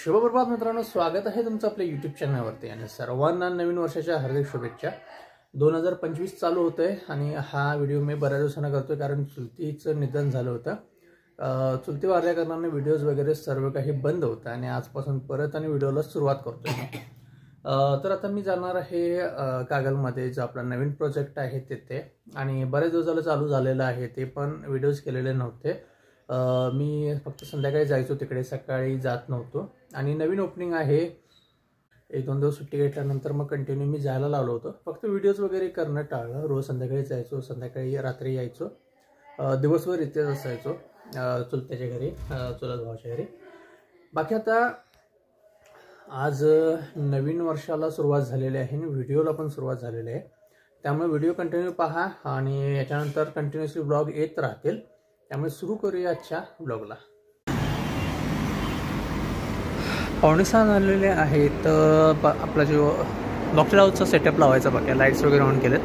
शुभप्रभात मित्रांनो, स्वागत आहे तुमचं आपल्या यूट्यूब चॅनलवरती आणि सर्वांना नवीन वर्षाच्या हार्दिक शुभेच्छा। 2025 चालू होतंय आणि हा व्हिडिओ मी बऱ्याच दिवसांनी करतोय कारण चुलतीचं निधन झालं होतं। चुलती वारल्या कारणाने व्हिडिओज वगैरे सर्व काही बंद होतं आणि आजपासून परत आणि व्हिडिओला सुरुवात करतोय। तर आता मी जाणार आहे कागलमध्ये, जो आपला नवीन प्रोजेक्ट आहे तिथे, आणि बरेच दिवस झालं चालू झालेलं आहे ते, पण व्हिडिओज केलेले नव्हते। मी फक्त संध्याकाळी जायचो तिकडे, सकाळी जात नव्हतो। आणि नवीन ओपनिंग आहे, 1-2 दिवस सुट्टी घेतल्यानंतर मग कंटिन्यू मी जायला लावलो होतो। फक्त व्हिडिओज वगैरे करणं टाळलं, रोज संध्याकाळी जायचो, संध्याकाळी रात्री यायचो, दिवसभर इथेच असायचो चुलत्याच्या घरी, चुलत भावाच्या घरी। बाकी आता आज नवीन वर्षाला सुरुवात झालेली आहे आणि व्हिडिओला पण सुरुवात झालेली आहे, त्यामुळे व्हिडिओ कंटिन्यू पहा आणि याच्यानंतर कंटिन्युअसली ब्लॉग येत राहतील। त्यामुळे सुरू करूया आजच्या ब्लॉगला। पावणेसहा झालेले आहेत। आपला जो मॉकटेल हाऊसचा सेटअप लावायचा बाकी, लाईट्स वगैरे ऑन केलेत।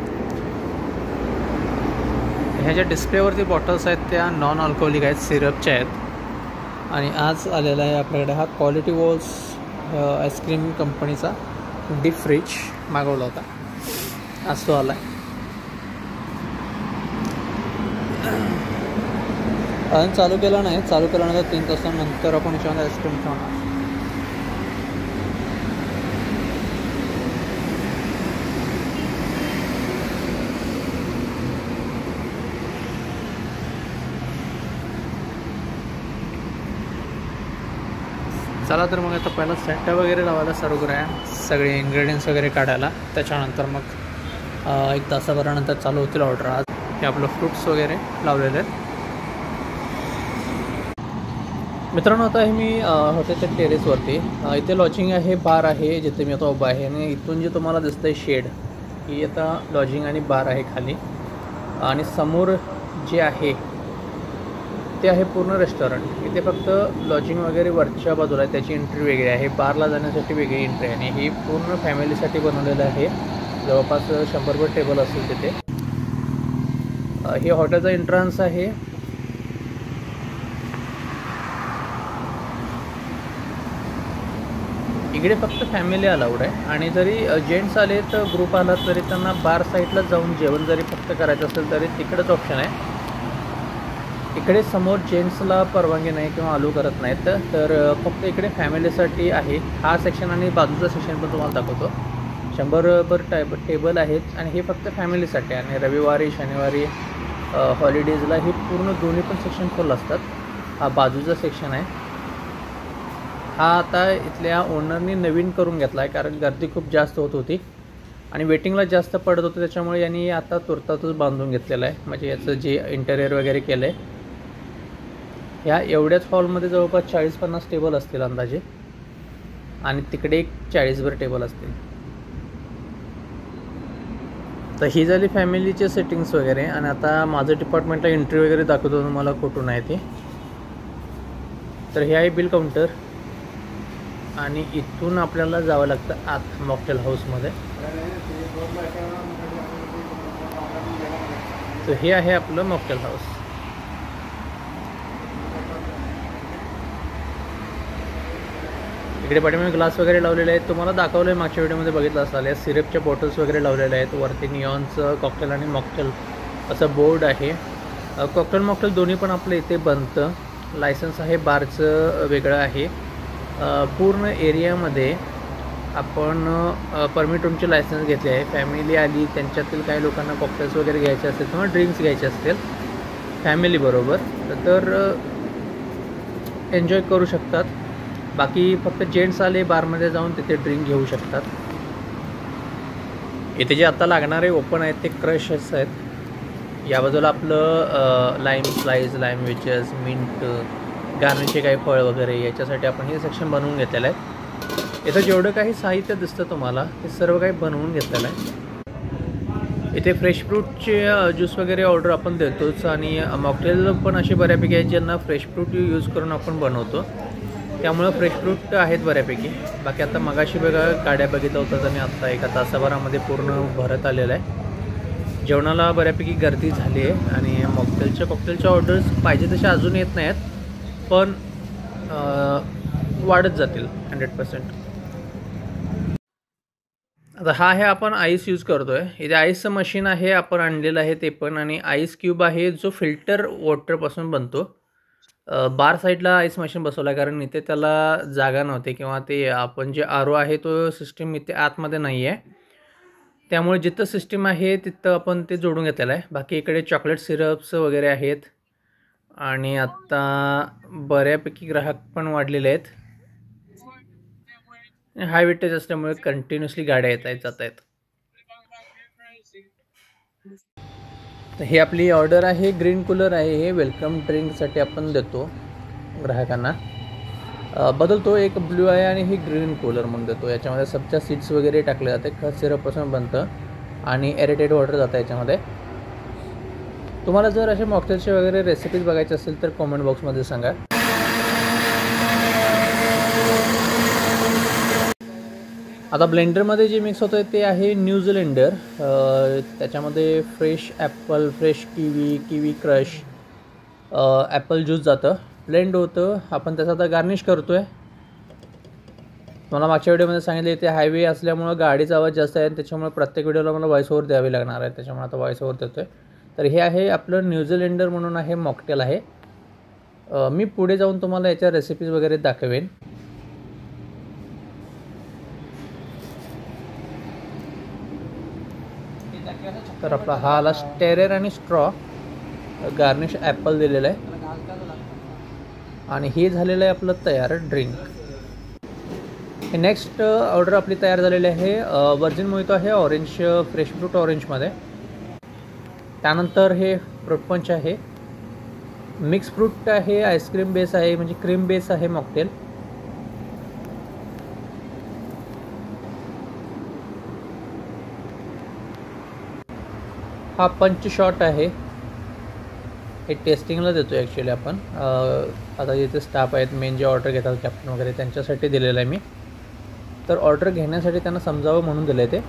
ह्या ज्या डिस्प्लेवरती बॉटल्स आहेत त्या नॉन अल्कोहोलिक आहेत, सिरपच्या आहेत। आणि आज आलेला आहे आपल्याकडे हा क्वालिटी वॉल्स आईस्क्रीम कंपनीचा डीप फ्रीज मागवला होता, आज तो आला आहे। अजून चालू केला नाही, चालू केल्यानंतर 3 तासानंतर आपण याच्यामध्ये आईस्क्रीम ठेवणार। चला तर मग आता पहिला सेट वगैरे लावायला सुरू करूया, सगळे इन्ग्रेडियंट्स वगैरे काढायला। त्याच्यानंतर मग 1 तासाभरानंतर चालू होतील ऑर्डर। आज हे आपलं फ्रूट्स वगैरे लावलेले आहेत। मित्रांनो, आता हे मी होते त्या टेरेसवरती, इथे लॉजिंग आहे, बार आहे जिथे मी आता उभा आहे, आणि इथून जे तुम्हाला दिसतंय शेड, ही आता लॉजिंग आणि बार आहे खाली, आणि समोर जे आहे ते आहे पूर्ण रेस्टॉरंट। इथे फक्त लॉजिंग वगैरे वरच्या बाजूला आहे, त्याची एंट्री वेगळी आहे, बारला जाण्यासाठी वेगळी एंट्री आहे, आणि ही पूर्ण फॅमिलीसाठी बनवलेलं आहे। जवळपास 100 टेबल असतील तिथे। हे हॉटेलचा एंट्रन्स आहे। इकडे फक्त फॅमिली अलाउड आहे, आणि जरी जेंट्स आले तर ग्रुप आला तरी त्यांना बार साईडला जाऊन जेवण जरी फक्त करायचं असेल तरी तिकडेच ऑप्शन आहे। इकडे समोर जेंट्सला परवानगी नाही किंवा अलाउ करत नाहीत, तर फक्त इकडे फॅमिलीसाठी आहे हा सेक्शन, आणि बाजूचा सेक्शन पण तुम्हाला दाखवतो। 100 टेबल आहेत आणि हे फक्त फॅमिलीसाठी, आणि रविवारी शनिवारी हॉलिडेजला ही पूर्ण दोन्ही पण सेक्शन फुल असतात। हा बाजूचा सेक्शन आहे, हा आता इथल्या ओनरनी नवीन करून घेतला आहे कारण गर्दी खूप जास्त होत होती आणि वेटिंगला जास्त पडत होतं, त्याच्यामुळे यांनी आता तुर्तातच बांधून घेतलेलं आहे। म्हणजे याचं जे इंटेरियर वगैरे केलं आहे, ह्या एवढ्याच हॉलमध्ये जवळपास 40-50 टेबल असतील अंदाजे, आणि तिकडे एक 40 टेबल असतील। तर ही झाली फॅमिलीचे सेटिंग्स वगैरे, आणि आता माझं डिपार्टमेंटला एंट्री वगैरे दाखवतो तुम्हाला कुठून आहे ते। तर हे आहे बिल काउंटर, आणि इथून आपल्याला जावं लागतं आत मॉकटेल हाऊसमध्ये। तर हे आहे आपलं मॉकटेल हाऊस। इकडे पाठीमागे ग्लास वगैरे लावलेले आहेत, तुम्हाला दाखवलं आहे मागच्या व्हिडिओमध्ये बघितलं असाल। या सिरपच्या बॉटल्स वगैरे लावलेल्या आहेत, वरती नियॉनचं कॉकटेल आणि मॉकटेल असं बोर्ड आहे। कॉकटेल मॉकटेल दोन्ही पण आपलं इथे बनतं। लायसन्स आहे बारचं वेगळं आहे। पूर्ण एरियामध्ये आपण परमिट रूमचे लायसन्स घेतले आहे। फॅमिली आली, त्यांच्यातील काही लोकांना कॉकटेल्स वगैरे घ्यायचे असतील किंवा ड्रिंक्स घ्यायचे असतील फॅमिलीबरोबर, तर एन्जॉय करू शकतात। बाकी फक्त जेंट्स आले बारमध्ये जाऊन तिथे ड्रिंक घेऊ शकतात। इथे जे आता लागणारे ओपन आहेत ते क्रशेस आहेत। या बाजूला आपलं लाईम स्लाइस, लाईम वेचेस, मिंट, गार्निशचे काही फळ वगैरे, याच्यासाठी आपण हे सेक्शन बनवून घेतलेलं आहे। इथं जेवढं काही साहित्य दिसतं तुम्हाला ते सर्व काही बनवून घेतलेलं आहे। इथे फ्रेश फ्रूटचे ज्यूस वगैरे ऑर्डर आपण देतोच, आणि मॉकटेल पण असे बऱ्यापैकी आहेत ज्यांना फ्रेश फ्रूट यूज करून आपण बनवतो, त्यामुळं फ्रेश फ्रूट आहेत बऱ्यापैकी। बाकी आता मगाशी बघा गाड्या बघितल्या होतात, आणि आता 1 तासाभरामध्ये पूर्ण भरत आलेलं आहे। जेवणाला बऱ्यापैकी गर्दी झाली आहे, आणि कॉकटेलच्या ऑर्डर्स पाहिजे तसे अजून येत नाहीत, पण वाढत जातील 100%. आता हा आहे आपण आईस यूज करतो आहे. इथे आईसचं मशीन आहे आपण आणलेलं आहे ते पण, आणि आईस क्यूब आहे जो फिल्टर वॉटरपासून बनतो. बार साईडला आईस मशीन बसवलं आहे कारण इथे त्याला जागा नव्हती, किंवा ते आपण जे आर ओ आहे तो सिस्टीम इथे आतमध्ये नाही आहे. त्यामुळे जिथं सिस्टीम आहे तिथं आपण ते जोडून घेतलेलं आहे. बाकी इकडे चॉकलेट सिरप्स वगैरे आहेत, आणि आता बऱ्यापैकी ग्राहक पण वाढलेले आहेत. हाय वेटेज असल्यामुळे कंटिन्युअसली गाड्या येत आहेत जात आहेत. तर हे आपली ऑर्डर आहे. ग्रीन कूलर आहे हे, वेलकम ड्रिंकसाठी आपण देतो ग्राहकांना. बदलतो, एक ब्ल्यू आहे आणि ही ग्रीन कूलर म्हणून देतो. याच्यामध्ये सब्जा सीड्स वगैरे टाकले जाते, खत सिरपपासून बनतं, आणि एरेटेड वॉटर जातं याच्यामध्ये. तुम्हाला जर असे मॉकटेलचे वगैरे रेसिपीज बघायचे असेल तर कॉमेंट बॉक्समध्ये सांगा. आता ब्लेंडरमध्ये जे मिक्स होतं ते आहे न्यूझीलँडर. त्याच्यामध्ये fresh Apple, fresh kiwi crush, Apple juice जातं, ब्लेंड होतं. आपण त्याचा आता गार्निश करतो आहे. मला मागच्या व्हिडिओमध्ये सांगितले ते हायवे असल्यामुळं गाडीचा आवाज जास्त आहे, त्याच्यामुळे प्रत्येक व्हिडिओला मला व्हॉइस ओव्हर द्यावी लागणार आहे, त्याच्यामुळे आता व्हॉइस ओव्हर देतो आहे. तर हे आहे आपलं न्यूझीलँडर म्हणून आहे, मॉकटेल आहे. मी पुढे जाऊन तुम्हाला याच्या रेसिपीज वगैरे दाखवेन. तर आपला हा आला स्टेरेर आणि स्ट्रॉ, गार्निश ॲपल दिलेलं आहे, आणि हे झालेलं आहे आपलं तयार ड्रिंक. हे नेक्स्ट ऑर्डर आपली तयार झालेली आहे. वर्जिन मोहितो आहे ऑरेंज, फ्रेश फ्रूट ऑरेंजमध्ये. त्यानंतर हे फ्रूट पंच आहे, मिक्स फ्रूट आहे, आईस्क्रीम बेस आहे, म्हणजे क्रीम बेस आहे मॉकटेल. हा पंच शॉट आहे, हे टेस्टिंगला देतो आहे ॲक्च्युली आपण. आता इथे स्टाफ आहेत, मेन जे ऑर्डर घेतात कॅप्टन वगैरे, त्यांच्यासाठी दिलेलं आहे मी. तर ऑर्डर घेण्यासाठी त्यांना समजावं म्हणून दिलं आहे ते.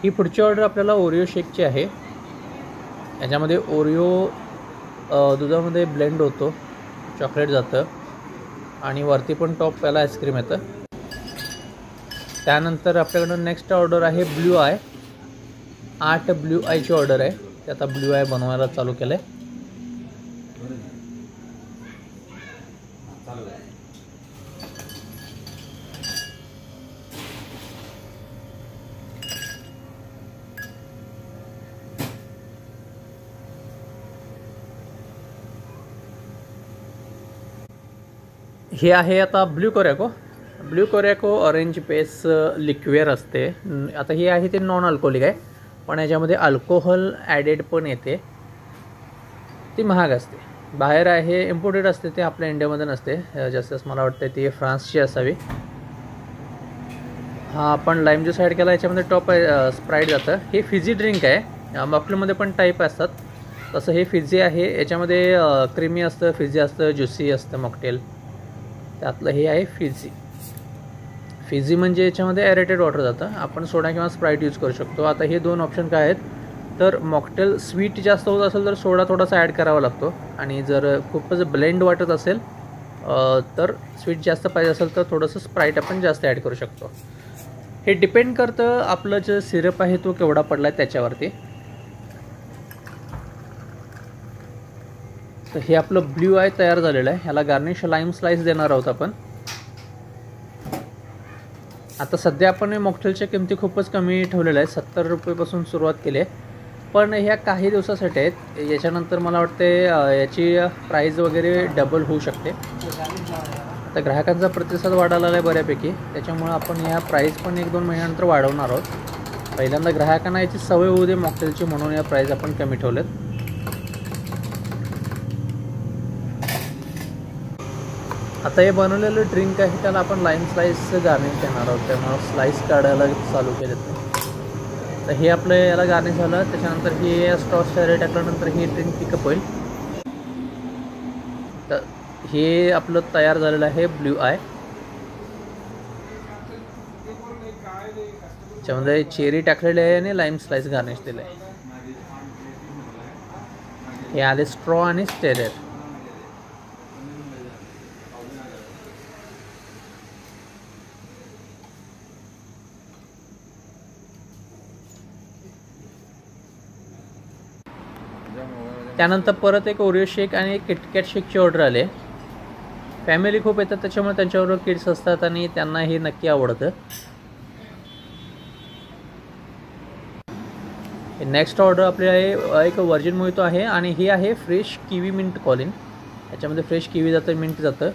ही पुढची ऑर्डर आपल्याला ओरिओ शेकची आहे. याच्यामध्ये ओरिओ दुधामध्ये ब्लेंड होतो, चॉकलेट जातं, आणि वरती पण टॉप पहिला आईस्क्रीम येतं. त्यानंतर आपल्याकडं नेक्स्ट ऑर्डर आहे ब्ल्यू आय. 8 ब्ल्यू आयची ऑर्डर आहे. ते आता ब्ल्यू आय बनवायला चालू केलं आहे. हे आहे आता ब्ल्यू कोरॅको ऑरेंज बेस लिक्वेअर असते. आता हे आहे ते नॉन अल्कोहोलिक आहे, पण याच्यामध्ये अल्कोहोल ॲडेड पण येते. ती महाग असते, बाहेर आहे इम्पोर्टेड असते, ते आपल्या इंडियामध्ये नसते. जास्तच मला वाटतं ती फ्रान्सची असावी. हा आपण लाईम ज्यूस ॲड केला, याच्यामध्ये टॉप स्प्राईट जातं. हे फिझी ड्रिंक आहे. मॉकटेलमध्ये पण टाईप असतात, तसं हे फिझी आहे. याच्यामध्ये क्रीमी असतं, फिझी असतं, ज्युसी असतं मॉकटेल. त्यातलं हे आहे फिझी म्हणजे याच्यामध्ये एरेटेड वॉटर जातं. आपण सोडा किंवा स्प्राईट यूज करू शकतो. आता हे दोन ऑप्शन काय आहेत, तर मॉकटेल स्वीट जास्त होत असेल तर सोडा थोडासा ॲड करावा लागतो, आणि जर खूपच ब्लेंड वाटत असेल तर स्वीट जास्त पाहिजे असेल तर थोडंसं स्प्राईट आपण जास्त ॲड करू शकतो. हे डिपेंड करतं आपलं जे सिरप आहे तो केवढा पडला आहे त्याच्यावरती. तर हे आपलं ब्ल्यू आय तयार झालेलं आहे. ह्याला गार्निश लाईम स्लाइस देणार आहोत आपण. आता सध्या आपण मॉकटेलच्या किमती खूपच कमी ठेवलेल्या आहेत, 70 रुपयेपासून सुरुवात केली आहे, पण ह्या काही दिवसासाठी आहेत. याच्यानंतर मला वाटते याची प्राईज वगैरे डबल होऊ शकते. आता ग्राहकांचा प्रतिसाद वाढायला आहे बऱ्यापैकी, त्याच्यामुळे आपण ह्या प्राईज पण 1-2 महिन्यानंतर वाढवणार आहोत. पहिल्यांदा ग्राहकांना याची सवय होऊ दे मॉकटेलची, म्हणून या प्राईज आपण कमी ठेवलेत. आता हे बनवलेलं ड्रिंक आहे त्याला आपण लाईम स्लाइस गार्निश देणार आहोत, त्यामुळे स्लाइस काढायला चालू केलेत. तर हे आपलं याला गार्निश झालं, त्याच्यानंतर हे स्ट्रॉ स्टेरे टाकल्यानंतर हे ड्रिंक पिकअप होईल. तर हे आपलं तयार झालेलं आहे ब्ल्यू आय. त्याच्यामध्ये चेरी टाकलेली आहे आणि लाईम स्लाइस गार्निश दिलं आहे. हे आले स्ट्रॉ आणि स्टेरेर. त्यानंतर परत एक ओरिओ शेक आणि एक किटकॅट शेकची ऑर्डर आली आहे. फॅमिली खूप येतात त्याच्यामुळे त्यांच्याबरोबर किड्स असतात आणि त्यांना हे नक्की आवडतं. नेक्स्ट ऑर्डर आपली आहे एक व्हर्जिन मोहितो आहे आणि हे आहे फ्रेश किवी मिंट कॉलिन. याच्यामध्ये फ्रेश किवी जातं, मिंट जातं.